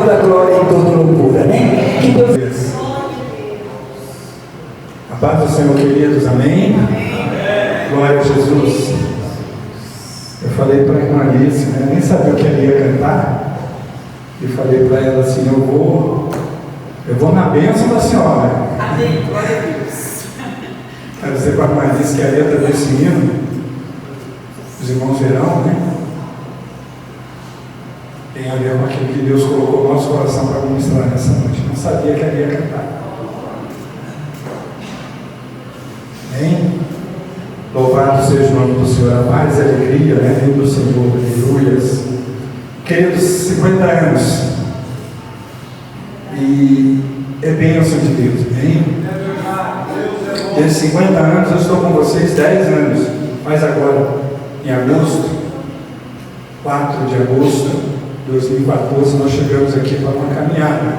toda glória e toda loucura, né? Que Deus... A paz do Senhor, queridos, amém? Glória a Jesus. Eu falei para a irmã Alice, né? Nem sabia o que ela ia cantar. E falei para ela assim: eu vou na bênção da senhora. Amém, glória a Deus. Quero dizer para a irmã Alice que a letra desse hino, os irmãos verão, né? Tem a ver com aquilo que Deus colocou no nosso coração para ministrar nessa noite. Não sabia que ela ia cantar. Amém? Louvado seja o nome do Senhor. A paz e a alegria, né? Vindo do Senhor, aleluias. Queridos, 50 anos. E é bênção de Deus, amém? Desde 50 anos eu estou com vocês 10 anos. Mas agora, em agosto, 4 de agosto de 2014, nós chegamos aqui para uma caminhada,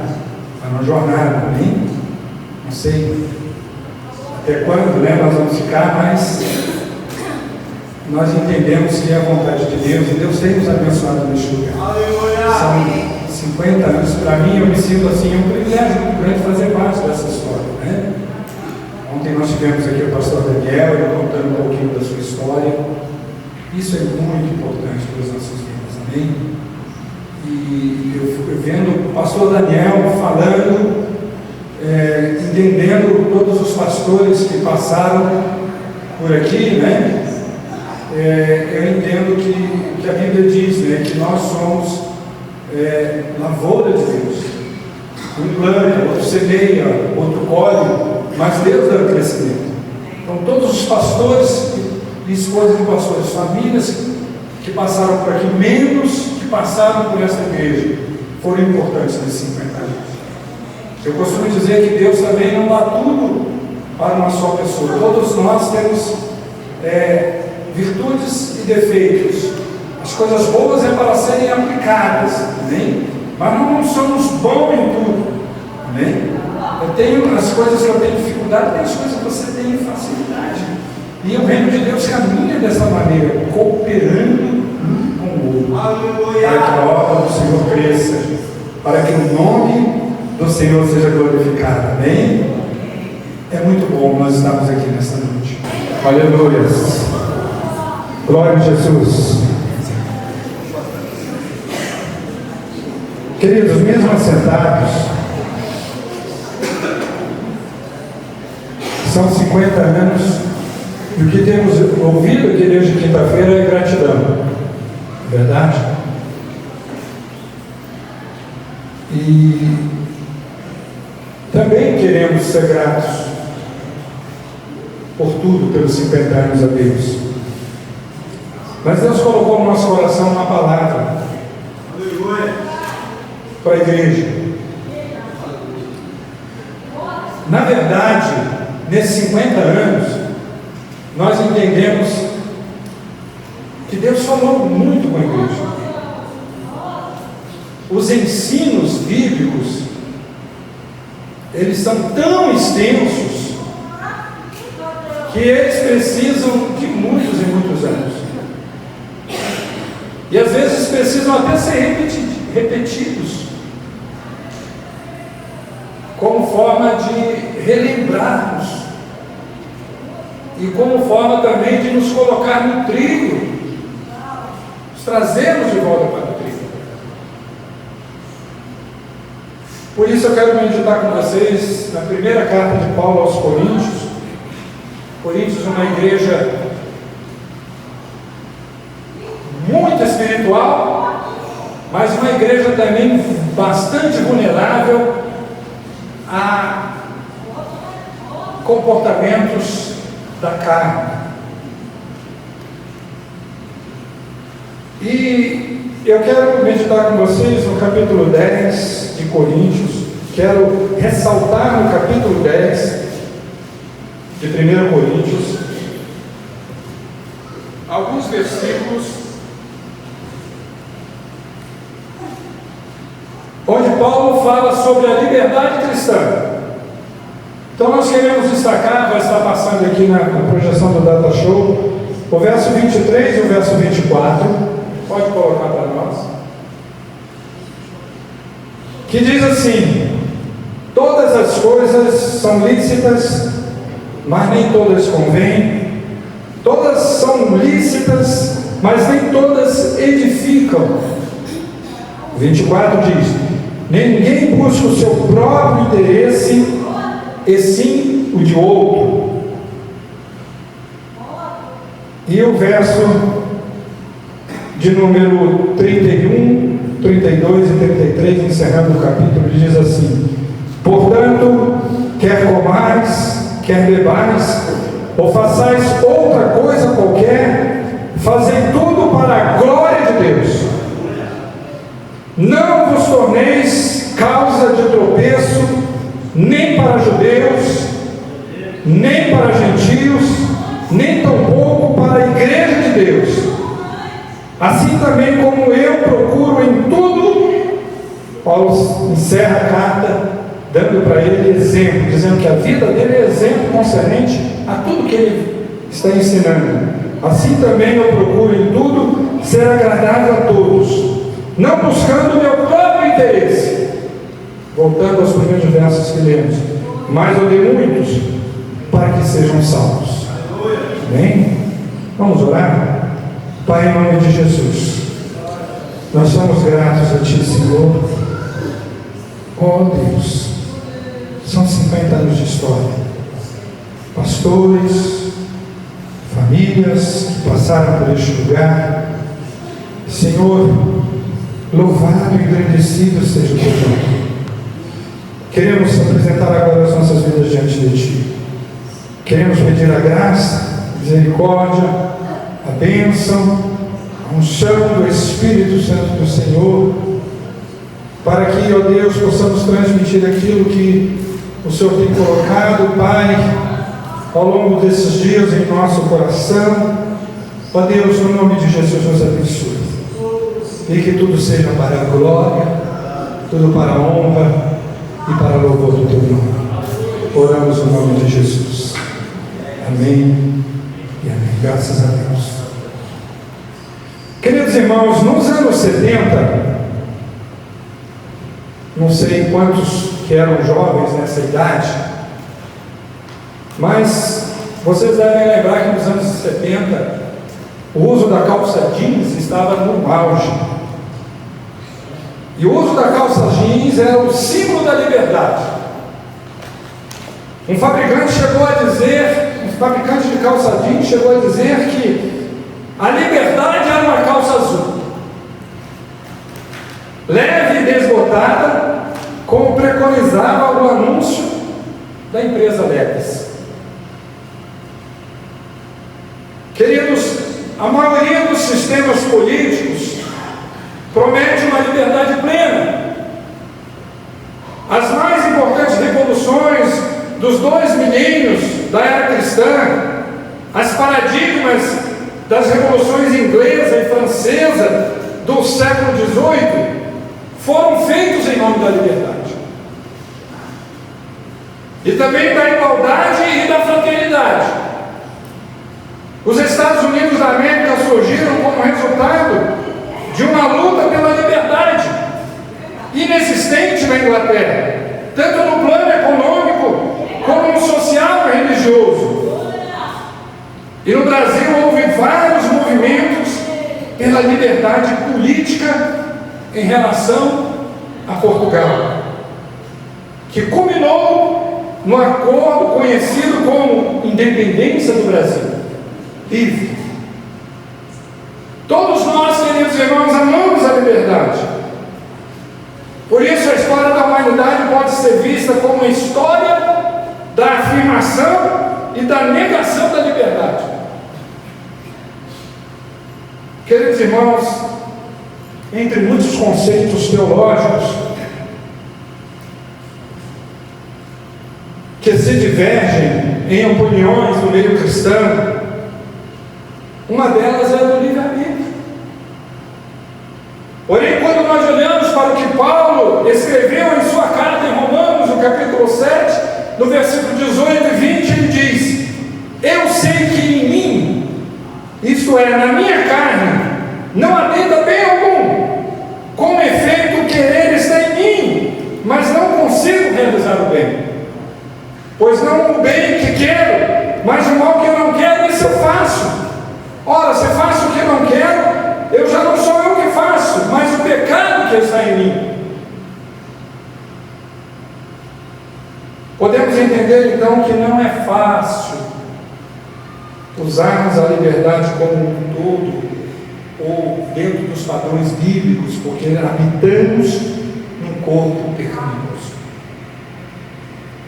para uma jornada, amém? Não sei até quando, né, nós vamos ficar, mas nós entendemos que é a vontade de Deus, e Deus tem nos abençoado neste lugar. São 50 anos, para mim, eu me sinto assim, um privilégio muito grande fazer parte dessa história, né? Ontem nós tivemos aqui o pastor Daniel, ele contando um pouquinho da sua história. Isso é muito importante para as nossas vidas, amém? E eu vendo o pastor Daniel falando, entendendo todos os pastores que passaram por aqui, né? Eu entendo que a Bíblia diz, né, que nós somos lavoura de Deus. Um planta, outro semeia, outro colhe, mas Deus dá o crescimento. Então todos os pastores e esposas de pastores, famílias que passaram por aqui, menos que passaram por essa igreja, foram importantes nesses 50 anos. Eu costumo dizer que Deus também não dá tudo para uma só pessoa. Todos nós temos virtudes e defeitos. As coisas boas é para serem aplicadas, amém? Mas nós não somos bons em tudo, amém? Eu tenho as coisas que eu tenho dificuldade, tem as coisas que você tem facilidade. E o reino de Deus caminha dessa maneira, cooperando um com o outro, para que a obra do Senhor cresça, para que o nome do Senhor seja glorificado, amém? É muito bom nós estarmos aqui nesta noite. Aleluia. Glória a Jesus. Queridos, mesmo assentados, são 50 anos, e o que temos ouvido aqui desde quinta-feira é gratidão, verdade? E também queremos ser gratos por tudo, pelos 50 anos a Deus. Mas Deus colocou no nosso coração uma palavra para a igreja. Na verdade, nesses 50 anos, nós entendemos que Deus falou muito com a igreja. Os ensinos bíblicos, eles são tão extensos que eles precisam de muitos e muitos anos. E às vezes precisam até ser repetidos, como forma de relembrarmos e como forma também de nos colocar no trilho, nos trazermos de volta para o trilho. Por isso eu quero meditar com vocês na primeira carta de Paulo aos Coríntios. Coríntios é uma igreja muito espiritual, mas uma igreja também bastante vulnerável a comportamentos da carne. E eu quero meditar com vocês no capítulo 10 de Coríntios. Quero ressaltar no capítulo 10 de 1 Coríntios alguns versículos onde Paulo fala sobre a liberdade cristã. Então nós queremos destacar, vai estar passando aqui na projeção do Data Show, o verso 23 e o verso 24. Pode colocar para nós. que diz assim: todas as coisas são lícitas, mas nem todas convêm. Todas são lícitas, mas nem todas edificam. 24 diz: ninguém busca o seu próprio interesse, e sim o de outro. E o verso de número 31, 32 e 33, encerrando o capítulo, diz assim: portanto, quer comais, quer bebais, ou façais outra coisa qualquer, fazei tudo para a glória de Deus. Não vos torneis causa de tropeço, nem para judeus, nem para gentios, nem tampouco para a igreja de Deus. Assim também como eu procuro em tudo. Paulo encerra a carta dando para ele exemplo, dizendo que a vida dele é exemplo concernente a tudo que ele está ensinando. Assim também eu procuro em tudo ser agradável a todos, não buscando o meu próprio interesse. Voltando aos primeiros versos que lemos: mas eu dei muitos para que sejam salvos. Amém? Vamos orar? Pai, em nome de Jesus, nós somos gratos a Ti, Senhor. Oh Deus, são 50 anos de história, pastores, famílias que passaram por este lugar. Senhor, louvado e engrandecido seja o Teu nome. Queremos apresentar agora as nossas vidas diante de Ti. Queremos pedir a graça, a misericórdia, a bênção, a unção do Espírito Santo do Senhor, para que, ó Deus, possamos transmitir aquilo que o Senhor tem colocado, Pai, ao longo desses dias em nosso coração. Ó Deus, no nome de Jesus, nos abençoe. E que tudo seja para a glória, tudo para a honra e para o louvor do Teu nome. Oramos no nome de Jesus. Amém e amém. Graças a Deus. Queridos irmãos, nos anos 70, não sei quantos que eram jovens nessa idade, mas vocês devem lembrar que nos anos 70 o uso da calça jeans estava no auge. E o uso da calça jeans era o símbolo da liberdade. Um fabricante de calça jeans chegou a dizer que a liberdade era uma calça azul, leve e desbotada, como preconizava o anúncio da empresa Leves. Queridos, a maioria dos sistemas políticos promete uma liberdade plena. As mais importantes revoluções dos 2 milênios da era cristã, as paradigmas das revoluções inglesa e francesa do século XVIII, foram feitos em nome da liberdade e também da igualdade e da fraternidade. Os Estados Unidos da América surgiram como resultado de uma luta pela liberdade inexistente na Inglaterra, tanto no plano econômico como no social e religioso. E no Brasil houve vários movimentos pela liberdade política em relação a Portugal, que culminou no acordo conhecido como Independência do Brasil livre. Todos nós, queridos irmãos, amamos a liberdade. Por isso a história da humanidade pode ser vista como uma história da afirmação e da negação da liberdade. Queridos irmãos, entre muitos conceitos teológicos que se divergem em opiniões no meio cristão, uma delas é a do livre-arbítrio. Porém, quando nós olhamos para o que Paulo escreveu em sua carta em Romanos, no capítulo 7, no versículo 18 e 20, ele diz: eu sei que em mim, isto é, na minha carne, não habita bem algum. Com efeito, o querer está em mim, realizar o bem. Pois não o bem que quero, mas o mal que eu não quero, isso eu faço. Ora, se faço o que eu não quero, eu já não sou eu que faço, mas o pecado que está em mim. Podemos entender então que não é fácil usarmos a liberdade como um todo, ou dentro dos padrões bíblicos, porque habitamos num corpo pecaminoso.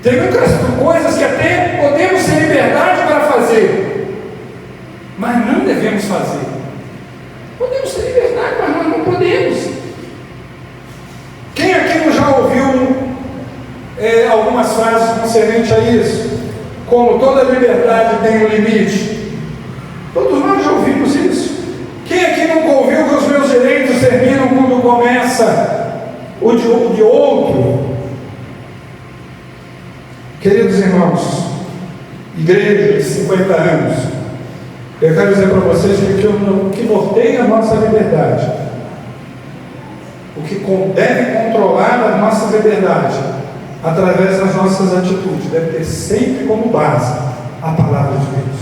Tem muitas coisas que até podemos ter liberdade para fazer, mas não devemos fazer. Podemos ter liberdade, mas nós não podemos. Quem aqui não já ouviu algumas frases concernentes a isso? Como toda liberdade tem um limite. Todos nós já ouvimos isso. Quem aqui nunca ouviu que os meus direitos terminam quando começa o de outro? Queridos irmãos, igreja de 50 anos, eu quero dizer para vocês que o que norteia a nossa liberdade, o que deve controlar a nossa liberdade, através das nossas atitudes, deve ter sempre como base a palavra de Deus.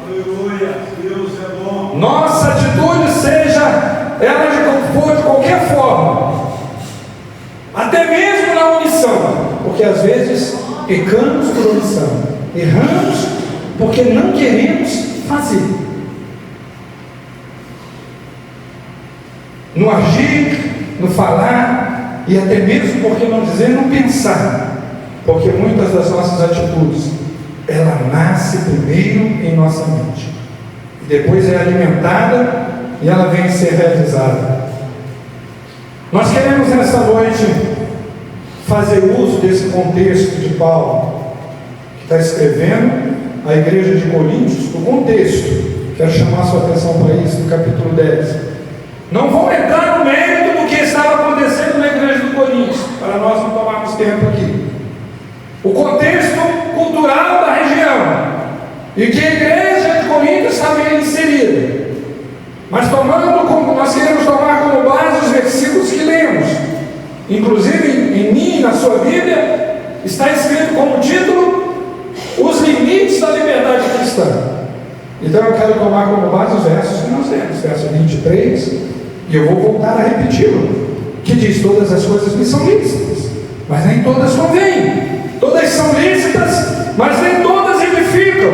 Aleluia, Deus é bom. Nossa atitude, seja ela de qualquer forma, até mesmo na omissão, porque às vezes pecamos por omissão, erramos porque não queremos fazer. No agir, no falar, e até mesmo, porque não dizer, não pensar, porque muitas das nossas atitudes, ela nasce primeiro em nossa mente, e depois é alimentada, e ela vem ser realizada. Nós queremos nessa noite fazer uso desse contexto de Paulo, que está escrevendo a igreja de Coríntios, o contexto. Quero chamar a sua atenção para isso, no capítulo 10. Não vou entrar no mérito do que estava acontecendo na igreja de Coríntios, para nós não tomarmos tempo aqui. O contexto cultural da região, e que a igreja de Coríntios estava inserida. Mas nós queremos tomar como base os versículos que lemos. Inclusive em mim, na sua Bíblia, está escrito como título: os limites da liberdade cristã. Então eu quero tomar como base os versos que nós lemos, verso 23, e eu vou voltar a repeti-lo, que diz: todas as coisas me são lícitas, mas nem todas convêm. Todas são lícitas, mas nem todas edificam.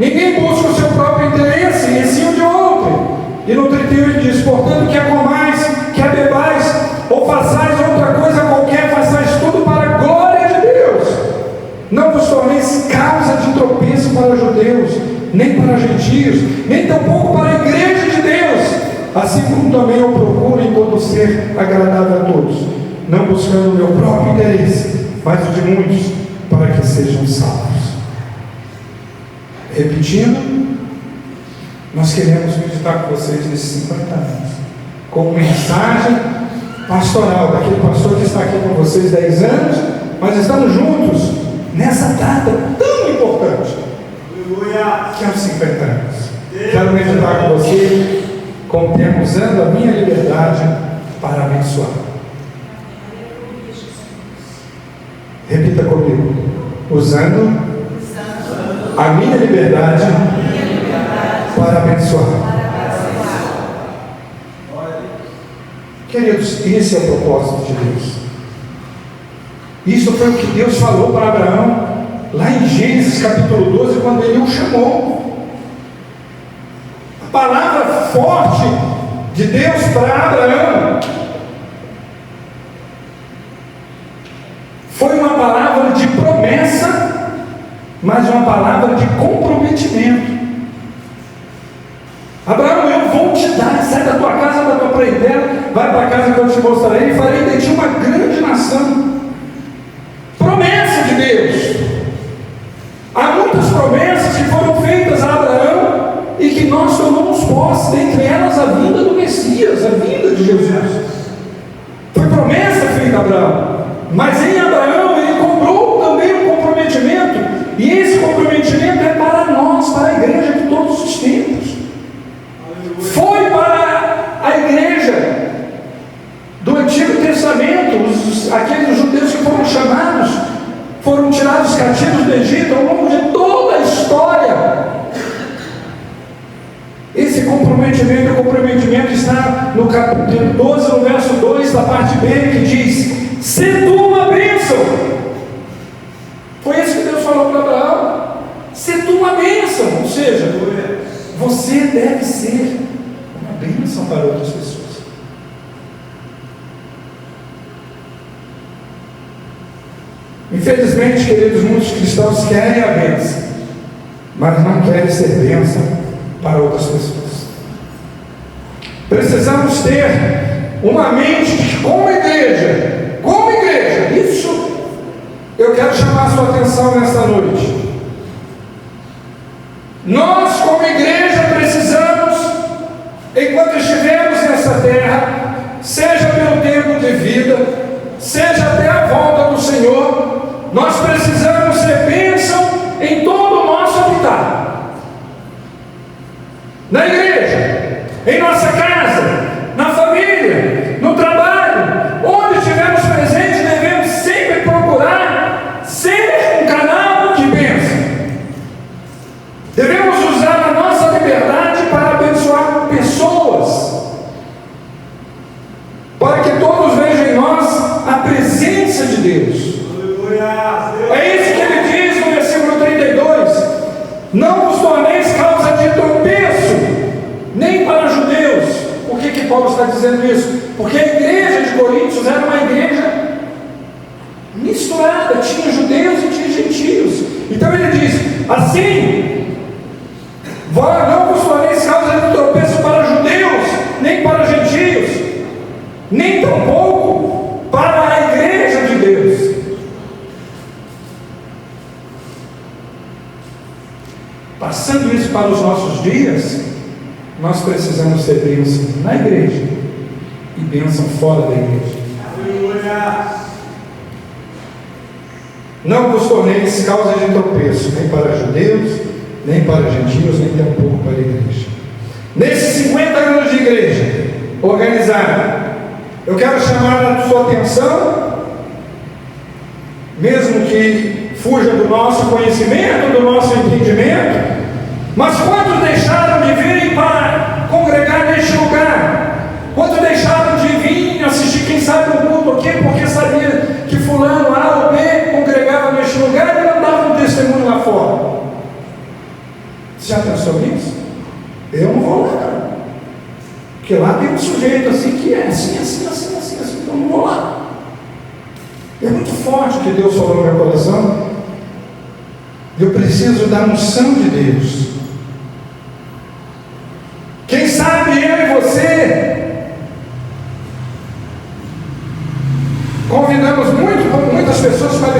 Ninguém busca o seu próprio interesse, e sim o de outro. E no 31 ele diz: portanto, quer comais, quer bebais, ou façais outra coisa qualquer, façais tudo para a glória de Deus. Não vos torneis causa de tropeço para judeus, nem para gentios, nem tampouco para a igreja de Deus, assim como também eu procuro em todo ser agradável a todos, não buscando o meu próprio interesse, mas o de muitos, para que sejam salvos. Repetindo, nós queremos meditar com vocês nesses 50 anos, como mensagem pastoral, daquele pastor que está aqui com vocês 10 anos, mas estamos juntos nessa data tão importante, que é os 50 anos. Quero meditar com você com o tema: usando a minha liberdade para abençoar. Repita comigo: usando a minha liberdade para abençoar. Queridos, esse é o propósito de Deus. Isso foi o que Deus falou para Abraão lá em Gênesis capítulo 12, quando ele o chamou. A palavra forte de Deus para Abraão foi uma palavra de promessa, mas uma palavra de comprometimento. Abraão, eu vou te dar, sai da tua casa, da tua parentela, vai para a casa que eu te mostrarei, e farei de ti uma grande nação. Promessa de Deus. Há muitas promessas que foram feitas a Abraão e que nós tomamos posse, dentre elas a vinda do Messias, a vinda de Jesus. Foi promessa feita a Abraão, mas em Abraão ele cobrou também um comprometimento, e esse comprometimento é para nós, para a igreja de todos os tempos. Foi para a igreja do Antigo Testamento, aqueles judeus que foram chamados do Egito, ao longo de toda a história. Esse comprometimento está no capítulo 12, no verso 2, da parte B, que diz: se tu uma bênção. Foi isso que Deus falou para Abraão: se tu uma bênção, ou seja, você deve ser uma bênção para outras pessoas. Infelizmente, queridos, muitos cristãos querem a bênção, mas não querem ser bênção para outras pessoas. Precisamos ter uma mente de que, como igreja, isso eu quero chamar a sua atenção nesta noite. Nós, como igreja, precisamos, enquanto estivermos nessa terra, seja pelo tempo de vida, seja até a volta do Senhor, nós precisamos ser bênção em todo o nosso habitat. Na igreja, em nossa casa, na família, no trabalho, onde estivermos presentes, devemos sempre procurar ser um canal de bênção. Devemos usar a nossa liberdade para abençoar pessoas, para que todos vejam em nós a presença de Deus. É isso que ele diz no versículo 32: não vos torneis causa de tropeço, nem para judeus. Por que Paulo está dizendo isso? Porque a igreja de Coríntios era uma igreja misturada, tinha judeus e tinha gentios. Então ele diz assim: não vos torneis causa de tropeço para judeus, nem para gentios, nem tampouco para a igreja de Deus. Passando isso para os nossos dias, nós precisamos ser bênção na igreja e bênção fora da igreja. Não vos torneis causa de tropeço, nem para judeus, nem para gentios, nem tampouco para a igreja. Nesses 50 anos de igreja organizada, eu quero chamar a sua atenção, mesmo que fuja do nosso conhecimento, do nosso entendimento, mas quantos deixaram de vir para congregar neste lugar? Quantos deixaram de vir assistir, quem sabe, um culto aqui, porque sabia que fulano A ou B congregava neste lugar e não dava um testemunho lá fora? Você já pensou nisso? Eu não vou lá, não. Porque lá tem um sujeito assim que é assim, então não vou lá. É muito forte o que Deus falou no meu coração. Eu preciso da unção de Deus. Quem sabe eu e você convidamos muitas pessoas para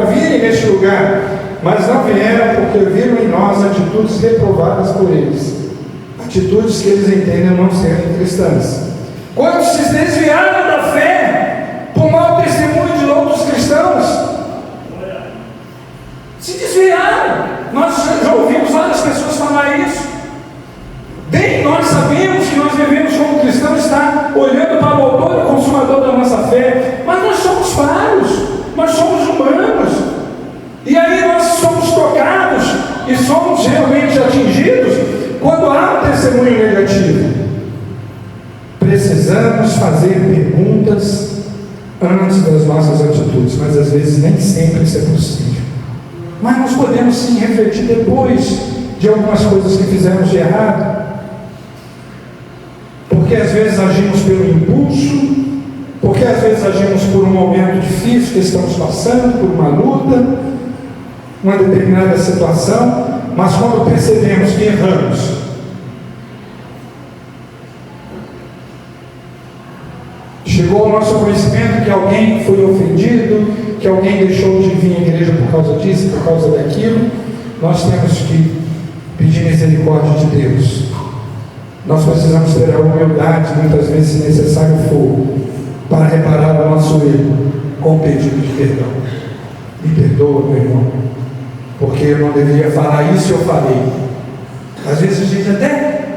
virem neste lugar, mas não vieram porque viram em nós atitudes reprovadas por eles, atitudes que eles entendem não serem cristãs. Quando se desviaram da fé por mau testemunho de outros cristãos, se desviaram. Nós já ouvimos várias pessoas falar isso. Bem, nós sabemos que nós devemos, como cristãos, estar olhando para o autor e consumador da nossa fé, mas nós somos falhos, nós somos humanos, e aí nós somos tocados e somos realmente atingidos quando há um testemunho negativo. Precisamos fazer perguntas antes das nossas atitudes, mas às vezes nem sempre isso é possível. Mas nós podemos sim refletir depois de algumas coisas que fizemos de errado, porque às vezes agimos pelo impulso, porque às vezes agimos por um momento difícil que estamos passando, por uma luta, uma determinada situação, mas quando percebemos que erramos, chegou ao nosso conhecimento que alguém foi ofendido, que alguém deixou de vir à igreja por causa disso, por causa daquilo, nós temos que pedir misericórdia de Deus. Nós precisamos ter a humildade, muitas vezes, se necessário for, para reparar o nosso erro com pedido de perdão. Me perdoa, meu irmão, porque eu não deveria falar isso e eu falei. Às vezes a gente até,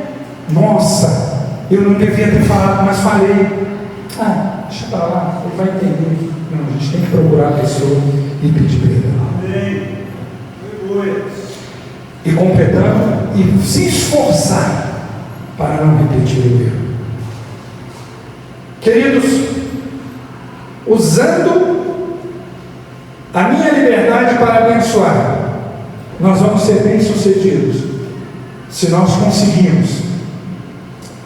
nossa, eu não devia ter falado, mas falei. Deixa para lá, ele vai entender. Não, a gente tem que procurar a pessoa e pedir perdão. Amém. Aleluia. E completando e se esforçar para não repetir o erro. Queridos, usando a minha liberdade para abençoar, nós vamos ser bem-sucedidos se nós conseguirmos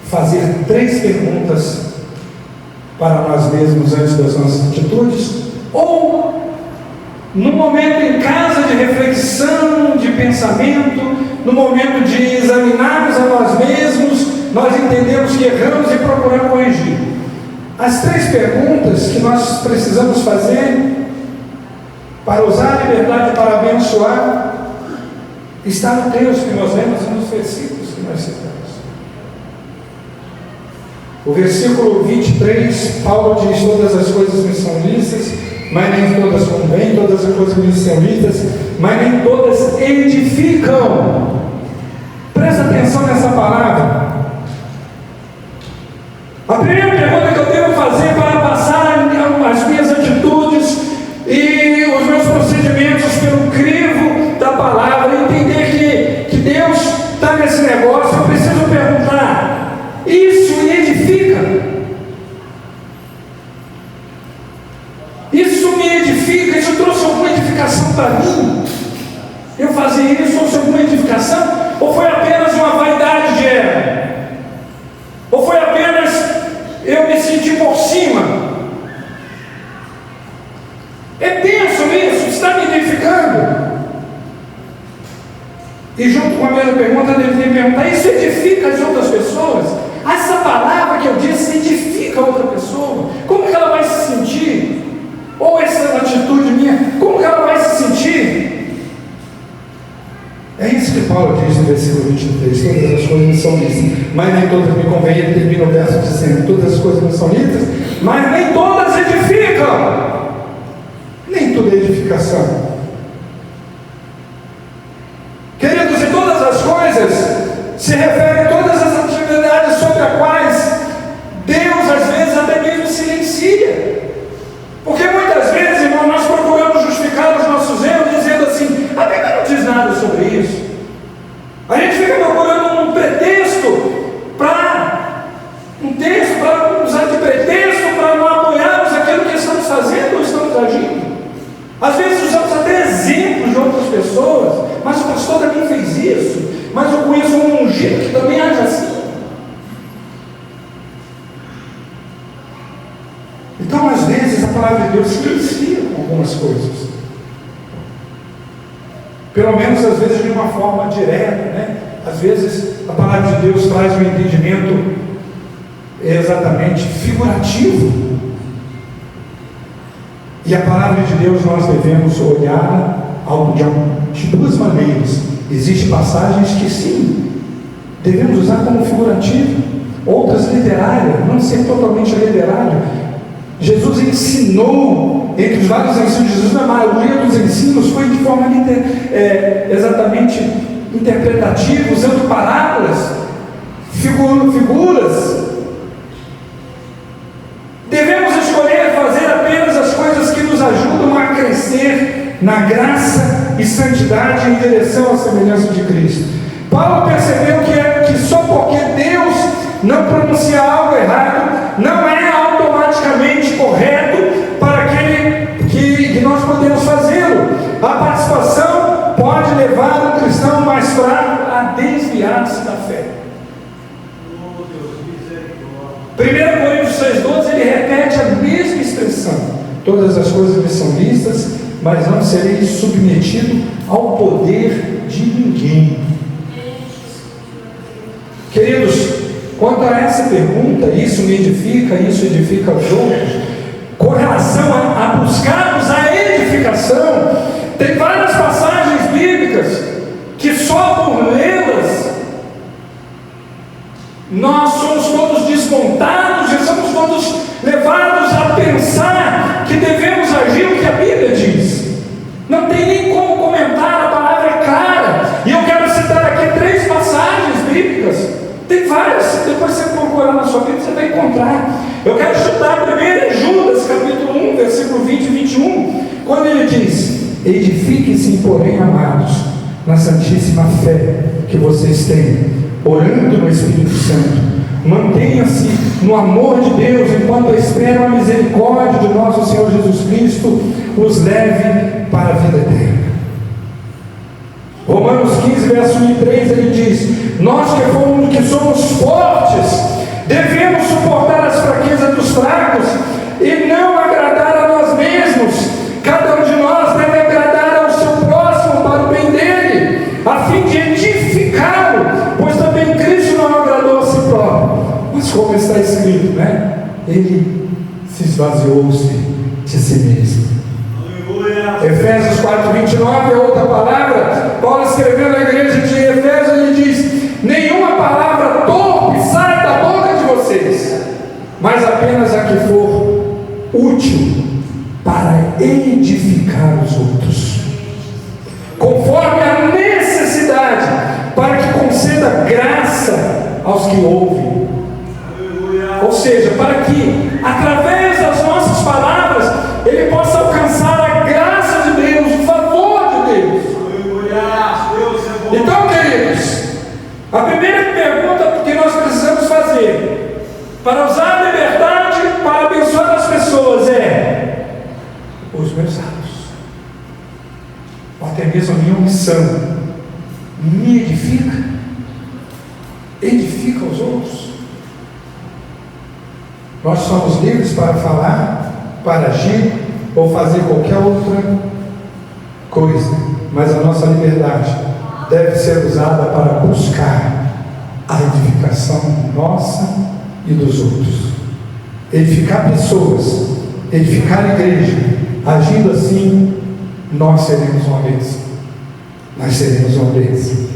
fazer 3 perguntas para nós mesmos antes das nossas atitudes, ou no momento em casa de reflexão, de pensamento, no momento de examinarmos a nós mesmos, nós entendemos que erramos e procuramos corrigir. As 3 perguntas que nós precisamos fazer para usar a liberdade para abençoar está no texto que nós lemos e nos versículos que nós citamos. O versículo 23, Paulo diz: todas as coisas me são lícitas, mas nem todas convêm, todas as coisas me são lícitas, mas nem todas edificam. Presta atenção nessa palavra. A primeira pergunta que eu devo fazer para passar as minhas atitudes e os meus procedimentos pelo crivo da palavra, entender que Deus está nesse negócio, eu preciso perguntar: isso me edifica? Isso me edifica? Isso trouxe alguma edificação para mim? Eu fazer isso trouxe alguma edificação? Ou foi apenas uma vaidade de ego? Ou foi apenas eu me sentir por cima? É tenso isso, está me edificando? E junto com a mesma pergunta, eu deveria perguntar: isso edifica as outras pessoas? Essa palavra que eu disse edifica a outra pessoa? Como que ela vai se sentir? Ou essa atitude minha, como que ela vai se sentir? É isso que Paulo diz no versículo 23: todas as coisas me são lícitas, mas nem todas me convêm. Ele termina o verso dizendo: todas as coisas me são lícitas, mas nem todas edificam. Nem tudo é edificação. Queridos, e todas as coisas se refere a todas as atividades sobre as quais Deus às vezes até mesmo silencia. Porque muitas vezes, irmão, nós procuramos justificar os nossos erros dizendo assim: a Bíblia não diz nada sobre isso. A gente fica procurando um pretexto para usar de pretexto para não apoiarmos aquilo que estamos fazendo ou estamos agindo. Às vezes usamos até exemplos de outras pessoas: mas o pastor também fez isso, mas eu conheço um ungido que também age assim. Então, às vezes, a palavra de Deus silencia com algumas coisas. Pelo menos, às vezes, de uma forma direta, né? Às vezes, a palavra de Deus traz um entendimento exatamente figurativo. E a palavra de Deus nós devemos olhar de 2 maneiras. Existem passagens que sim, devemos usar como figurativo, outras literárias, não ser totalmente literário. Jesus ensinou, entre os vários ensinos de Jesus, a maioria dos ensinos foi de forma exatamente interpretativa, usando parábolas, figuras. Devemos escolher fazer apenas as coisas que nos ajudam a crescer na graça e santidade em direção à semelhança de Cristo. Paulo percebeu que só porque Deus não pronuncia algo errado, não é automaticamente correto para aquele que nós podemos fazê-lo. A participação pode levar o cristão mais fraco a desviar-se da fé. 1 Coríntios 6,12, ele repete a mesma expressão: todas as coisas me são listas, mas não serei submetido ao poder de ninguém. Queridos, quanto a essa pergunta, isso me edifica, isso edifica os outros, com relação a buscarmos a edificação, tem várias passagens bíblicas que só por lê-las nós somos todos desmontados e somos todos levados a pensar que devemos agir o que a Bíblia diz. Não tem nem como comentar, a palavra é clara. E eu quero citar aqui 3 passagens bíblicas. Tem várias, depois você procurar na sua Bíblia, você vai encontrar. Eu quero chutar primeiro em Judas, capítulo 1, versículo 20 e 21. Quando ele diz: edifiquem-se, porém, amados, na santíssima fé que vocês têm, orando no Espírito Santo, mantenha-se no amor de Deus, enquanto esperam a misericórdia de nosso Senhor Jesus Cristo os leve para a vida eterna. Romanos 15, verso 1 e 3, ele diz: nós que somos fortes, devemos suportar as fraquezas dos fracos e não agradar a nós mesmos. Cada um de nós deve agradar ao seu próximo para o bem dele, a fim de edificá-lo, pois também Cristo não agradou a si próprio, mas como está escrito, né? Ele se esvaziou-se de si mesmo. Efésios 4:29 é outra palavra. Paulo escrevendo à igreja de Efésios, ele diz: nenhuma palavra torpe sai da boca de vocês, mas apenas a que for útil para edificar os outros, conforme a necessidade, para que conceda graça aos que ouvem. Ou seja, para que através das nossas palavras ele possa alcançar a graça de Deus, o favor de Deus. Então, queridos, a primeira pergunta que nós precisamos fazer para usar a liberdade para abençoar as pessoas é: os meus atos, ou até mesmo a minha omissão, me edifica? Edifica os outros? Nós somos livres para falar, para agir ou fazer qualquer outra coisa, mas a nossa liberdade deve ser usada para buscar a edificação nossa e dos outros. Edificar pessoas, edificar a igreja. Agindo assim, nós seremos uma bênção. Nós seremos uma bênção.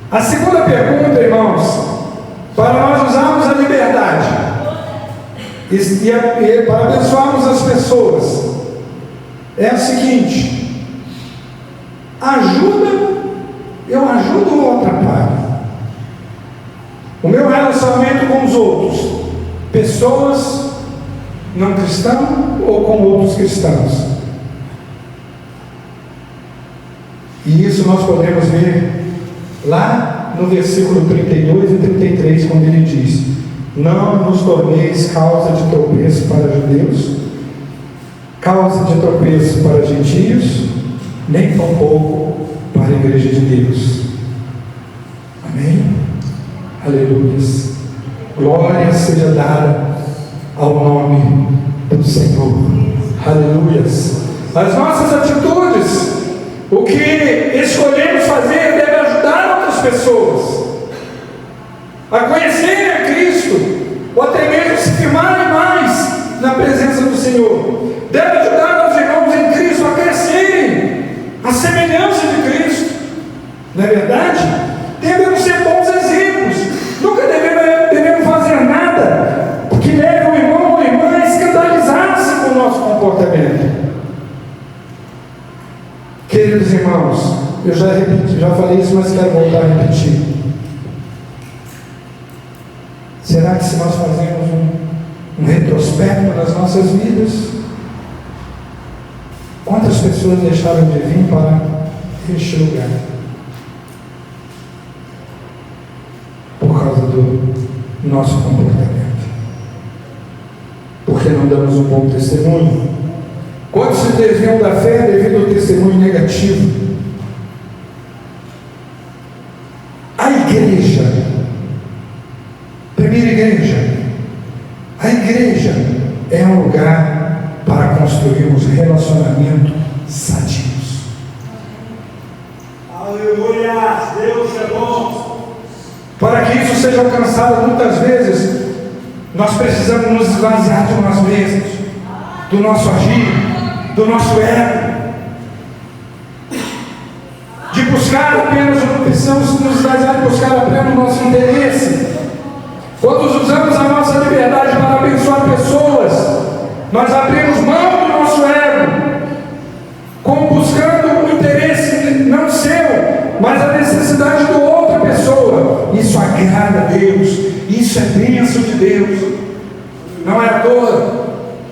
A segunda pergunta, irmãos, para nós usarmos a liberdade e para abençoarmos as pessoas, é a seguinte: eu ajudo ou atrapalho? O meu relacionamento com os outros, pessoas não cristãs ou com outros cristãos? E isso nós podemos ver lá no versículo 32 e 33, quando ele diz: não nos torneis causa de tropeço para judeus, causa de tropeço para gentios, nem tampouco para a igreja de Deus. Amém? Aleluias. Glória seja dada ao nome do Senhor. Aleluias. As nossas atitudes, o que escolhemos fazer, deve ajudar outras pessoas a conhecerem a Cristo, ou até mesmo se firmarem mais na presença do Senhor. Deve ajudar os irmãos em Cristo a crescerem à semelhança de Cristo. Não é verdade? Devemos ser bons exemplos. Nunca devemos fazer nada que leve o irmão ou a irmã a escandalizar-se com o nosso comportamento. Queridos irmãos, eu já falei isso, mas quero voltar a repetir. Será que se nós fazemos um retrospecto nas nossas vidas, quantas pessoas deixaram de vir para este lugar por causa do nosso comportamento? Porque não damos um bom testemunho? Quantos se desviam da fé devido ao testemunho negativo? A igreja, primeira igreja, a igreja é um lugar para construirmos relacionamentos sadios. Aleluia! Deus é bom. Para que isso seja alcançado, muitas vezes nós precisamos nos esvaziar de nós mesmos, do nosso agir, do nosso ego, de buscar apenas, precisamos nos esvaziar de buscar apenas o nosso interesse. Quando usamos a nossa liberdade para abençoar pessoas, nós abrimos mão do nosso ego, como buscando o interesse não seu, mas a necessidade de outra pessoa. Isso agrada a Deus, isso é bênção de Deus. Não é à toa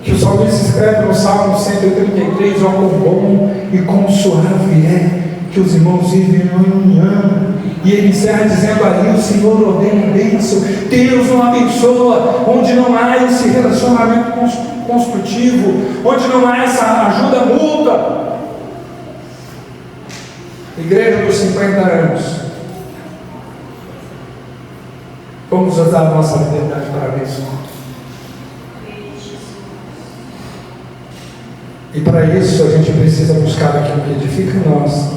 que o salmista escreve no Salmo 119, 33, ó quão bom e quão suave é que os irmãos vivem em união. E ele encerra dizendo ali: o Senhor ordena a bênção, Deus não abençoa onde não há esse relacionamento construtivo, onde não há essa ajuda mútua. Igreja dos 50 anos, vamos usar a nossa liberdade para abençoar. E para isso a gente precisa buscar aquilo que edifica nós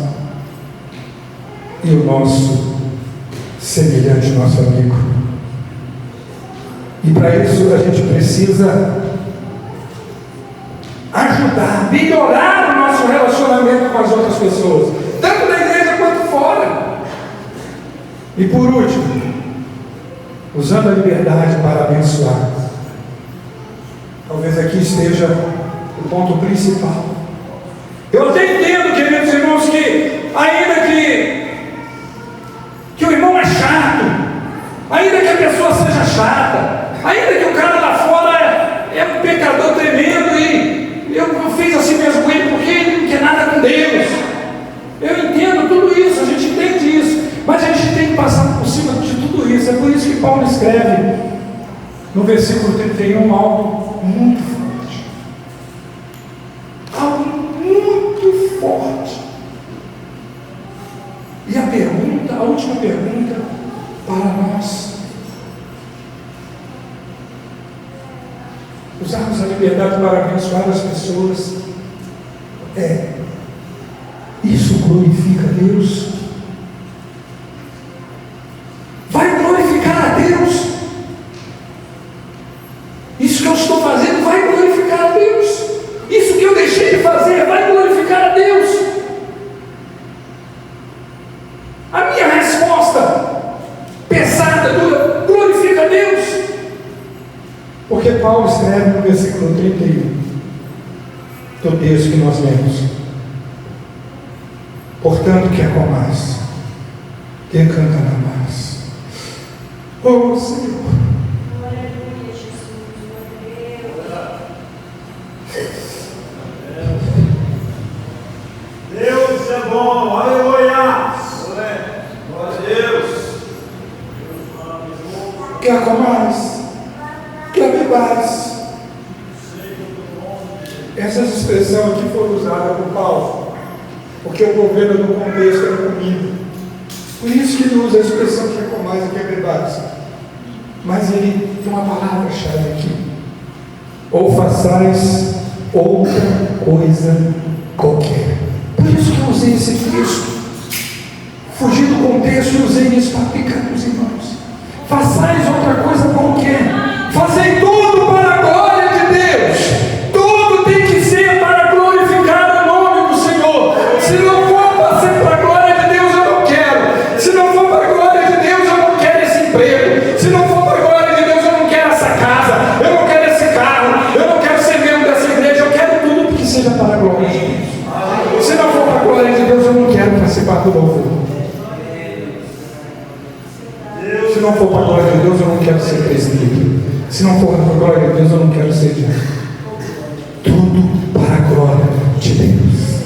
e o nosso semelhante, nosso amigo. E para isso a gente precisa ajudar, melhorar o nosso relacionamento com as outras pessoas, tanto na igreja quanto fora. E por último, usando a liberdade para abençoar. Talvez aqui esteja o ponto principal. Eu até entendo, queridos irmãos, que ainda que o irmão é chato, ainda que a pessoa seja chata, ainda que o cara lá fora é um pecador tremendo e eu fiz assim mesmo com ele porque ele não quer nada com Deus. Eu entendo tudo isso, a gente entende isso, mas a gente tem que passar por cima de tudo isso. É por isso que Paulo escreve no versículo 31 algo muito forte. Algo muito forte. E a última pergunta para nós: usarmos a liberdade para abençoar as pessoas, isso glorifica a Deus? Vai glorificar a Deus? Isso que eu estou fazendo vai glorificar a Deus? Isso que eu deixei de fazer vai glorificar a Deus? A minha resposta pesada, dura, glorifica a Deus? Porque Paulo escreve no versículo 31 do texto que nós lemos: portanto, que comais, que cantará mais. Oh Senhor, Deus é bom, aleluia! Glória a Deus! que comais, que bebais. Essas expressões aqui foram usadas por Paulo, porque o governo do contexto era comida. Por isso que ele usa a expressão que comais e que bebais. Mas ele tem uma palavra-chave aqui: ou façais outra coisa qualquer. Por isso que eu usei esse texto, fugi do contexto e usei isso para aplicar para os irmãos. Façais outra coisa qualquer, fazei tudo para a glória de Deus. Tudo tem que ser para glorificar o nome do Senhor. Se não for para ser para a glória de Deus, eu não quero. Se não for para a glória de Deus, eu não quero esse emprego. Se não for para a glória de Deus, eu não quero essa casa, eu não quero esse carro, eu não quero ser membro dessa igreja. Eu quero tudo que seja para a glória de Deus. Se não for para a glória de Deus, eu não quero participar do louvor. Se não for para a glória de Deus, eu não quero ser presbítero. Se não for para a glória de Deus, eu não quero ser diácono. Tudo para a glória de Deus.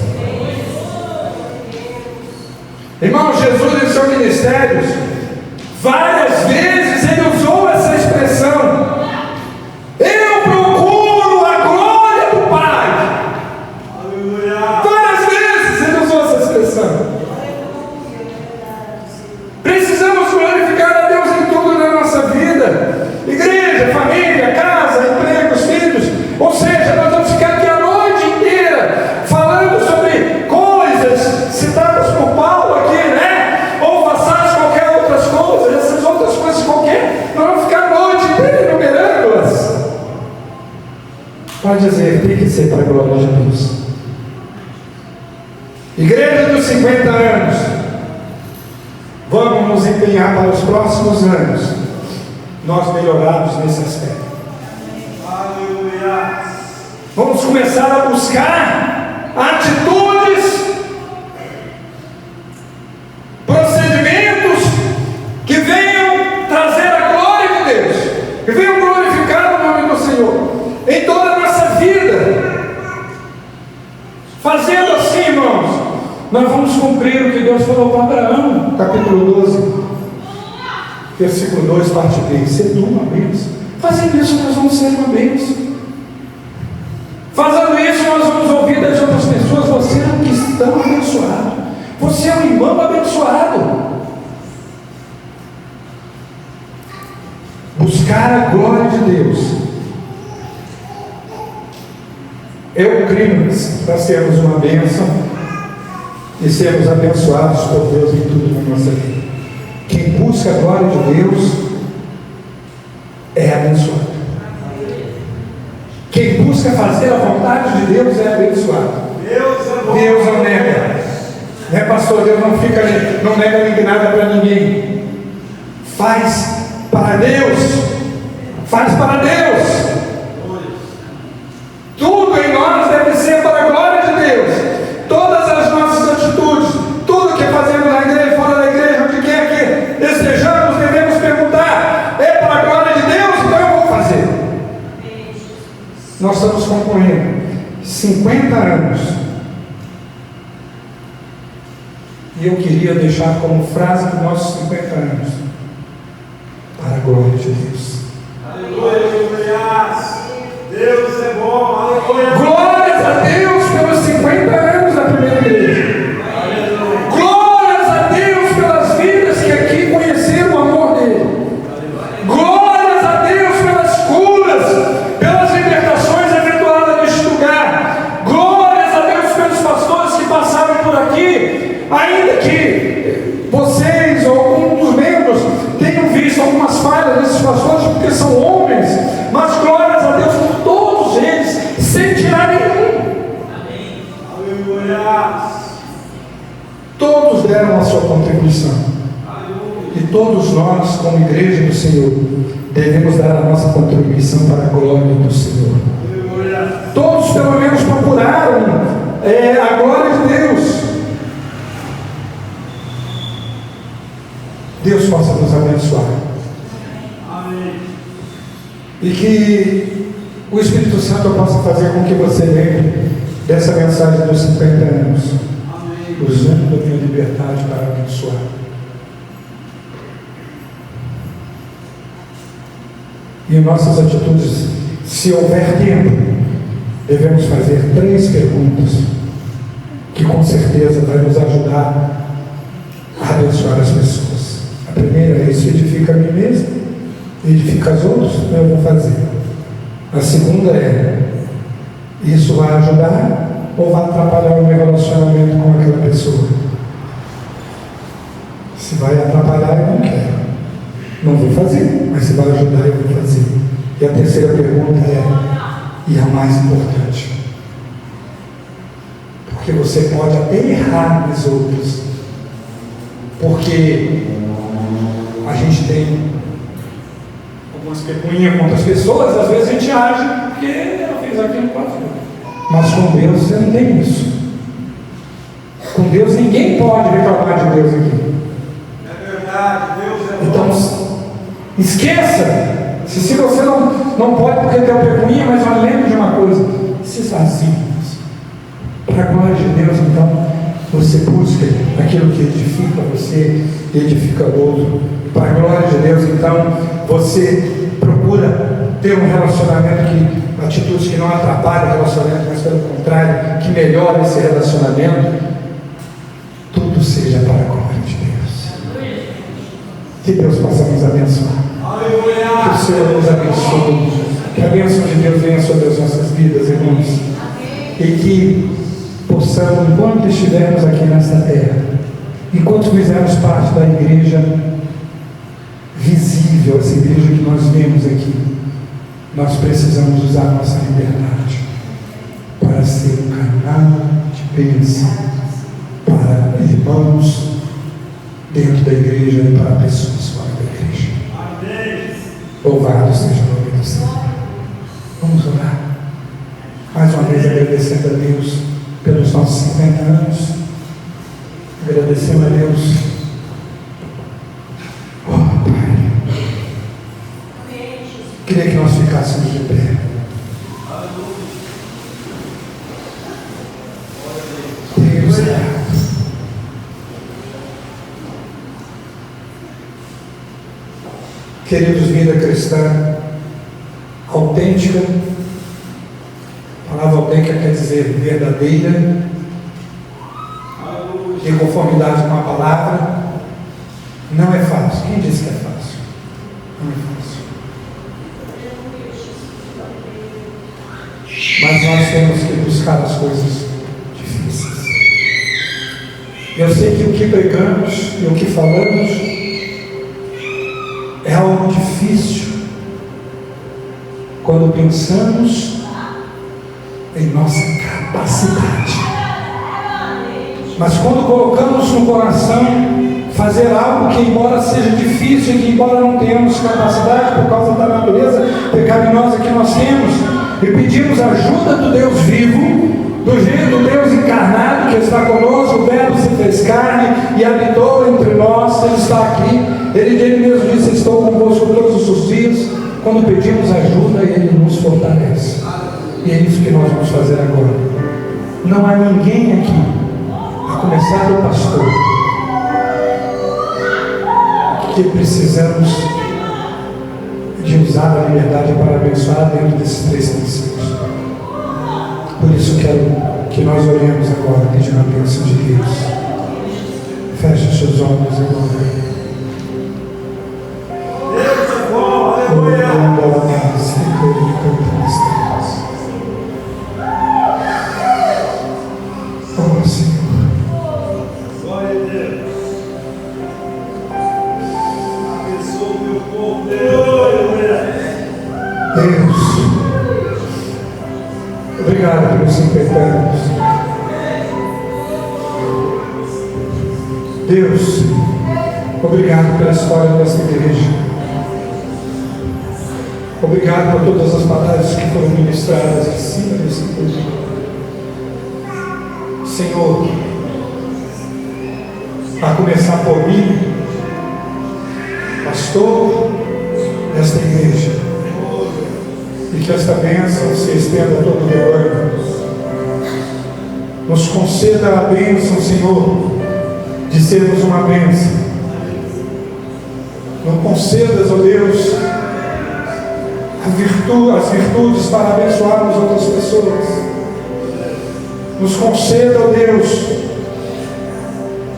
Irmão, Jesus em seus ministérios, várias vezes ele usou essa expressão: eu procuro a glória do Pai. Aleluia! Várias vezes ele usou essa expressão. Precisamos glorificar a Deus em tudo na nossa vida: igreja, família, casa, empregos, filhos. Ou seja, nós vamos ficar aqui a noite inteira falando sobre coisas citadas por Paulo aqui, né? Ou façais qualquer outras coisas, essas outras coisas qualquer. Nós vamos ficar a noite inteira enumerando-as. Pode dizer, tem que ser para a glória de Deus. Igreja dos 50 anos, vamos nos empenhar para os próximos anos nós melhorarmos nesse aspecto. Aleluia! Vamos começar a buscar atitudes, procedimentos que venham trazer a glória de Deus, que venham glorificar o nome do Senhor em toda a nossa vida. Nós vamos cumprir o que Deus falou para Abraão, capítulo 12, versículo 2, parte B. Ser tu uma bênção. Fazendo isso, nós vamos ser uma bênção. Fazendo isso, nós vamos ouvir das outras pessoas: você é um cristão abençoado, você é um irmão abençoado. Buscar a glória de Deus é o crime para sermos uma bênção e sermos abençoados por Deus em tudo na nossa vida. Quem busca a glória de Deus é abençoado. Quem busca fazer a vontade de Deus é abençoado. Deus não nega, né, pastor? Deus não nega nada para ninguém. Faz para Deus, faz para Deus. Tudo em nós deve ser para a glória de Deus. Todas as nossas atitudes, tudo que fazemos na igreja, fora da igreja, onde quer que estejamos, devemos perguntar: é para a glória de Deus? Então eu vou fazer. Nós estamos concluindo 50 anos. E eu queria deixar como frase dos nossos 50 anos: para a glória de Deus. Aleluia! Deus é bom, aleluia! Glórias a Deus pelos 50 anos da primeira igreja. Glórias a Deus pelas vidas que aqui conheceram o amor dele. Glórias a Deus pelas curas, pelas libertações efetuadas neste lugar. Glórias a Deus pelos pastores que passaram por aqui, ainda que vocês ou algum dos membros tenham visto algumas falhas desses pastores, porque são homens, mas glórias a Deus por todos eles, sem tirar nenhum. Aleluia! Todos deram a sua contribuição. E todos nós, como igreja do Senhor, devemos dar a nossa contribuição para a glória do Senhor. Todos, pelo menos, procuraram a glória de Deus. Deus possa nos abençoar. Amém. E que o Espírito Santo possa fazer com que você lembre dessa mensagem dos 50 anos. Amém. Usando a minha liberdade para abençoar. E em nossas atitudes, se houver tempo, devemos fazer 3 perguntas que com certeza vai nos ajudar a abençoar as pessoas. A primeira é: isso edifica a mim mesmo? Edifica os outros? Eu vou fazer. A segunda é: isso vai ajudar ou vai atrapalhar o meu relacionamento com aquela pessoa? Se vai atrapalhar, eu não quero. Não vou fazer, mas se vai ajudar, eu vou fazer. E a terceira pergunta é, e a mais importante, porque você pode até errar nos outros, porque a gente tem algumas pecuninhas contra as pessoas, às vezes a gente age porque ela fez aquilo com a outra. Mas com Deus você não tem isso. Com Deus ninguém pode reclamar de Deus aqui. É verdade, Deus é bom. Então, esqueça. Se você não pode porque tem uma pecuninha, mas não lembre de uma coisa: se esvazie. Para a glória de Deus, então, você busca aquilo que edifica você e edifica o outro. Para a glória de Deus, então, você procura ter um relacionamento que, atitudes que não atrapalham o relacionamento, mas pelo contrário, que melhore esse relacionamento. Tudo seja para a glória de Deus. Que Deus possa nos abençoar. Que o Senhor nos abençoe. Que a bênção de Deus venha sobre as nossas vidas, irmãos. E que possamos, enquanto estivermos aqui nesta terra, enquanto fizermos parte da igreja visível, essa igreja que nós vemos aqui, nós precisamos usar a nossa liberdade para ser um canal de bênção para irmãos dentro da igreja e para pessoas fora da igreja. Amém. Louvado seja o nome do Senhor. Vamos orar. Mais uma vez agradecendo a Deus pelos nossos 50 anos. Agradecendo a Deus. Oh, Pai. Queria que nós ficássemos de pé. Deus é. Queridos, vida cristã autêntica, a palavra autêntica quer dizer verdadeira, em conformidade com a palavra, não é fácil. Quem disse que é fácil? Não é fácil. Mas nós temos que buscar as coisas difíceis. Eu sei que o que pregamos e o que falamos é algo difícil quando pensamos em nossa capacidade. Mas quando colocamos no coração fazer algo que, embora seja difícil e que, embora não tenhamos capacidade por causa da natureza pecaminosa que nós temos, e pedimos ajuda do Deus vivo, do Deus encarnado que está conosco, o Verbo se fez carne e habitou entre nós, Ele está aqui, Ele mesmo disse: estou convosco todos os dias. Quando pedimos ajuda, Ele nos fortalece. E é isso que nós vamos fazer agora. Não há ninguém aqui, a começar do pastor, que precisamos de usar a liberdade para abençoar dentro desses 3 princípios. Por isso quero que nós oremos agora, pedindo a bênção de Deus. Feche os seus olhos agora. Oh, Senhor. Glória a Deus. Abençoa o meu povo. Deus, obrigado pelos 50 anos. Deus, obrigado pela história dessa igreja. Obrigado por todas as batalhas que foram ministradas em cima desse povo. Senhor, a começar por mim, pastor desta igreja, e que esta bênção se estenda a todo o rebanho. Nos conceda a bênção, Senhor, de sermos uma bênção. Não concedas, ó Deus, as virtudes para abençoarmos outras pessoas. Nos conceda, ó Deus,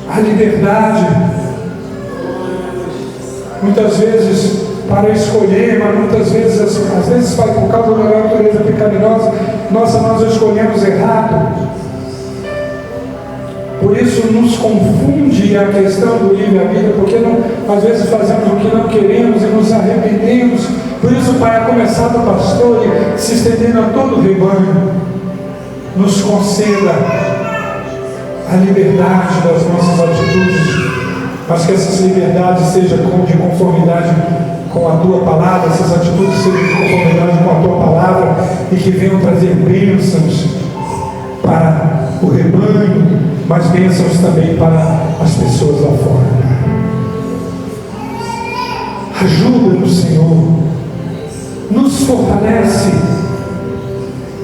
a liberdade, muitas vezes para escolher, mas muitas vezes, às vezes por causa da natureza pecaminosa, nós escolhemos errado. Por isso nos confunde a questão do livre-arbítrio, porque às vezes fazemos o que não queremos e nos arrependemos. Por isso, Pai, a começar do pastor e se estendendo a todo o rebanho, nos conceda a liberdade das nossas atitudes, mas que essas liberdades sejam de conformidade com a Tua Palavra, essas atitudes sejam de conformidade com a Tua Palavra e que venham trazer bênçãos para o rebanho, mas bênçãos também para as pessoas lá fora. Ajuda-nos, Senhor, nos fortalece,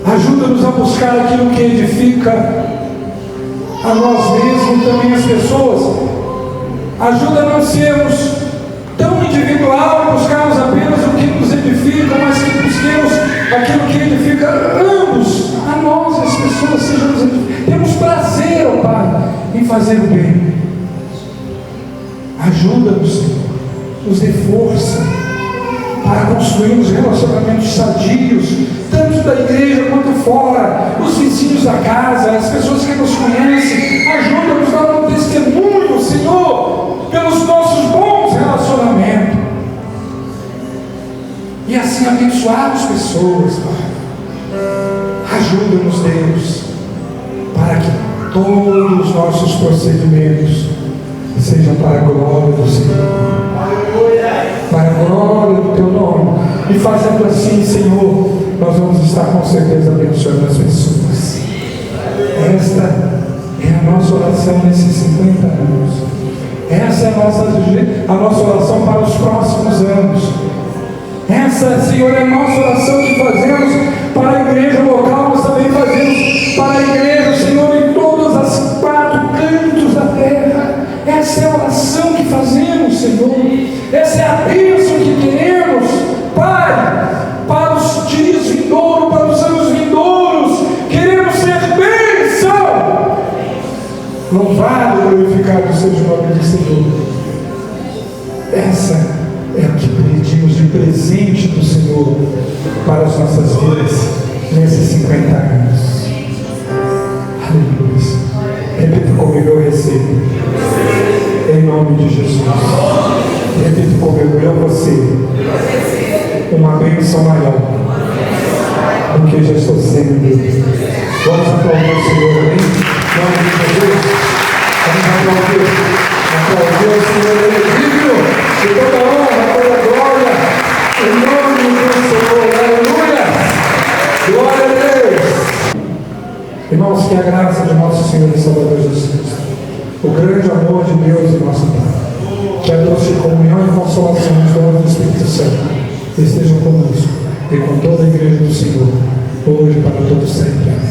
ajuda-nos a buscar aquilo que edifica a nós mesmos e também as pessoas. Ajuda a não sermos tão individual, buscarmos apenas o que nos edifica, mas que busquemos aquilo que edifica ambos, a nós e as pessoas. Sejamos edificados. Temos prazer, ó Pai, em fazer o bem. Ajuda-nos, Senhor, nos dê força para construirmos relacionamentos sadios, tanto da igreja quanto fora, os vizinhos da casa, as pessoas que nos conhecem. Ajuda-nos a dar um testemunho, Senhor, pelos nossos bons relacionamentos, e assim abençoarmos pessoas, Pai. Ajuda-nos, Deus, para que todos os nossos procedimentos sejam para a glória do Senhor, para a glória do Teu nome. E fazendo assim, Senhor, nós vamos estar com certeza abençoando as pessoas. Esta é a nossa oração nesses 50 anos. Essa é a nossa oração para os próximos anos. Essa, Senhor, é a nossa oração que fazemos para a igreja local, mas também fazemos para a igreja, Senhor, em todas as 4 cantos da terra. Essa é a oração que fazemos, Senhor. Essa é a bênção que queremos. Glorificado seja o nome do Senhor. Essa é o que pedimos de presente do Senhor para as nossas vidas nesses 50 anos. Aleluia. Repita comigo, eu recebo. Em nome de Jesus. Repita comigo, eu vou ser uma bênção maior do que já estou sendo. Vamos aplaudir o Senhor, amém? Em nome de Jesus. Vamos aplaudir. Aplaudir o Senhor, ele é digno de toda honra, toda glória. Em nome do Senhor, aleluia. Glória a Deus. Irmãos, que a graça de nosso Senhor e Salvador Jesus Cristo, o grande amor de Deus e nosso Pai, que a doce comunhão e consolação dos dons do Espírito Santo estejam conosco e com toda a igreja do Senhor, hoje e para todos sempre.